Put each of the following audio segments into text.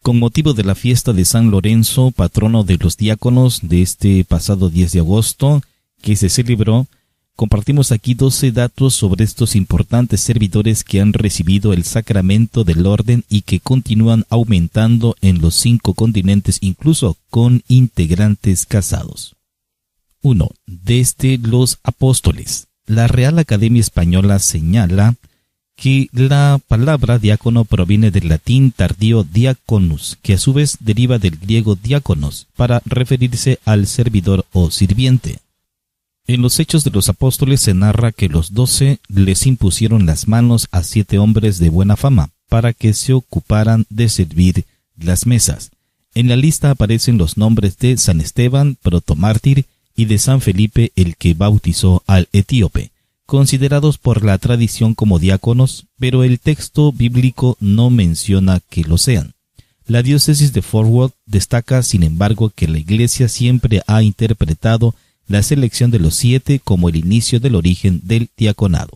Con motivo de la fiesta de San Lorenzo, patrono de los diáconos, de este pasado 10 de agosto, que se celebró, compartimos aquí 12 datos sobre estos importantes servidores que han recibido el sacramento del orden y que continúan aumentando en los 5 continentes, incluso con integrantes casados. 1. Desde los apóstoles. La Real Academia Española señala que la palabra diácono proviene del latín tardío diaconus, que a su vez deriva del griego diáconos, para referirse al servidor o sirviente. En los Hechos de los Apóstoles se narra que los 12 les impusieron las manos a 7 hombres de buena fama, para que se ocuparan de servir las mesas. En la lista aparecen los nombres de San Esteban, protomártir, y de San Felipe, el que bautizó al etíope, considerados por la tradición como diáconos, pero el texto bíblico no menciona que lo sean. La diócesis de Fort Worth destaca, sin embargo, que la Iglesia siempre ha interpretado la selección de los 7 como el inicio del origen del diaconado.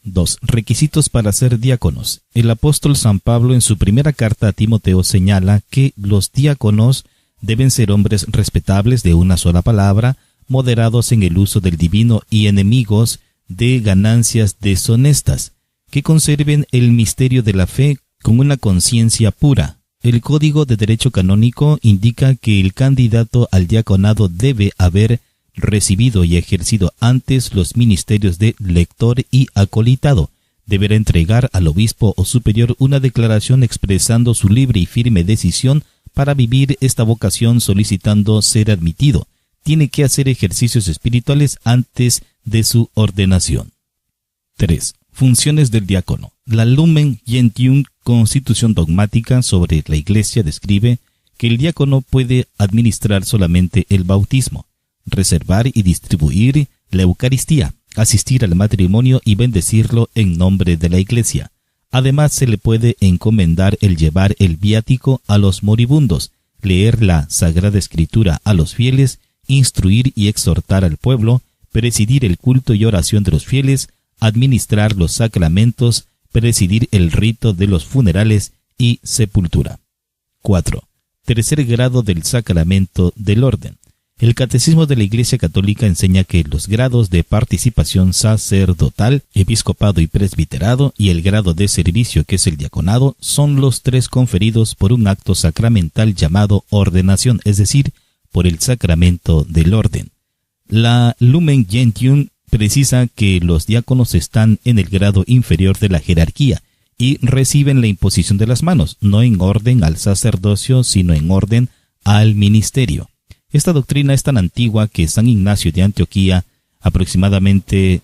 2. Requisitos para ser diáconos. El apóstol San Pablo en su primera carta a Timoteo señala que los diáconos deben ser hombres respetables de una sola palabra, moderados en el uso del divino y enemigos de ganancias deshonestas, que conserven el misterio de la fe con una conciencia pura. El Código de Derecho Canónico indica que el candidato al diaconado debe haber recibido y ejercido antes los ministerios de lector y acolitado. Deberá entregar al obispo o superior una declaración expresando su libre y firme decisión para vivir esta vocación, solicitando ser admitido. Tiene que hacer ejercicios espirituales antes de su ordenación. 3. Funciones del diácono. La Lumen Gentium, Constitución Dogmática sobre la Iglesia, describe que el diácono puede administrar solamente el bautismo, reservar y distribuir la Eucaristía, asistir al matrimonio y bendecirlo en nombre de la Iglesia. Además, se le puede encomendar el llevar el viático a los moribundos, leer la Sagrada Escritura a los fieles, instruir y exhortar al pueblo, presidir el culto y oración de los fieles, administrar los sacramentos, presidir el rito de los funerales y sepultura. 4. Tercer grado del sacramento del orden. El Catecismo de la Iglesia Católica enseña que los grados de participación sacerdotal, episcopado y presbiterado, y el grado de servicio, que es el diaconado, son los 3 conferidos por un acto sacramental llamado ordenación, es decir, por el sacramento del orden. La Lumen Gentium precisa que los diáconos están en el grado inferior de la jerarquía y reciben la imposición de las manos, no en orden al sacerdocio, sino en orden al ministerio. Esta doctrina es tan antigua que San Ignacio de Antioquía, aproximadamente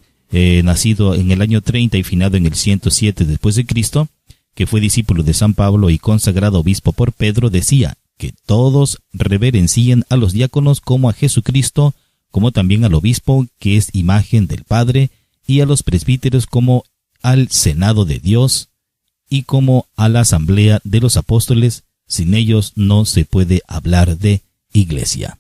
nacido en el año 30 y finado en el 107 después de Cristo, que fue discípulo de San Pablo y consagrado obispo por Pedro, decía que todos reverencien a los diáconos como a Jesucristo, como también al obispo, que es imagen del Padre, y a los presbíteros como al Senado de Dios y como a la asamblea de los apóstoles. Sin ellos no se puede hablar de Iglesia.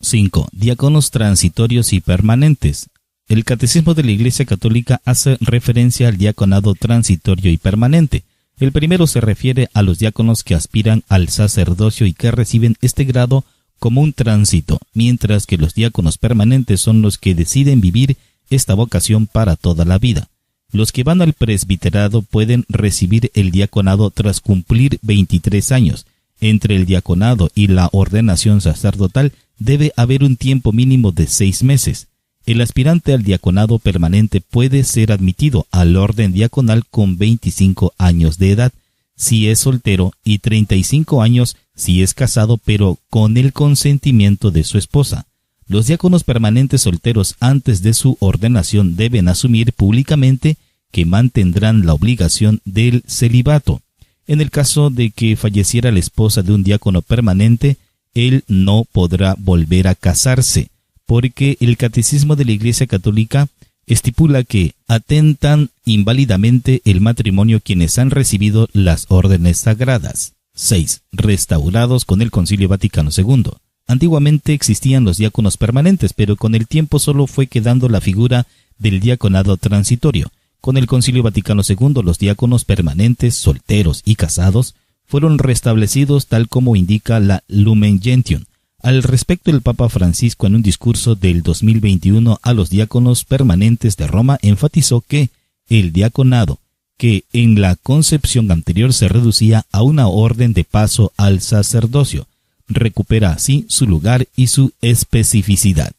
5. Diáconos transitorios y permanentes. El Catecismo de la Iglesia Católica hace referencia al diaconado transitorio y permanente. El primero se refiere a los diáconos que aspiran al sacerdocio y que reciben este grado como un tránsito, mientras que los diáconos permanentes son los que deciden vivir esta vocación para toda la vida. Los que van al presbiterado pueden recibir el diaconado tras cumplir 23 años. Entre el diaconado y la ordenación sacerdotal debe haber un tiempo mínimo de 6 meses. El aspirante al diaconado permanente puede ser admitido al orden diaconal con 25 años de edad, si es soltero, y 35 años si es casado, pero con el consentimiento de su esposa. Los diáconos permanentes solteros antes de su ordenación deben asumir públicamente que mantendrán la obligación del celibato. En el caso de que falleciera la esposa de un diácono permanente, él no podrá volver a casarse, porque el Catecismo de la Iglesia Católica estipula que atentan inválidamente el matrimonio quienes han recibido las órdenes sagradas. 6. Restaurados con el Concilio Vaticano II. Antiguamente existían los diáconos permanentes, pero con el tiempo solo fue quedando la figura del diaconado transitorio. Con el Concilio Vaticano II, los diáconos permanentes, solteros y casados fueron restablecidos tal como indica la Lumen Gentium. Al respecto, el Papa Francisco, en un discurso del 2021 a los diáconos permanentes de Roma, enfatizó que el diaconado, que en la concepción anterior se reducía a una orden de paso al sacerdocio, recupera así su lugar y su especificidad.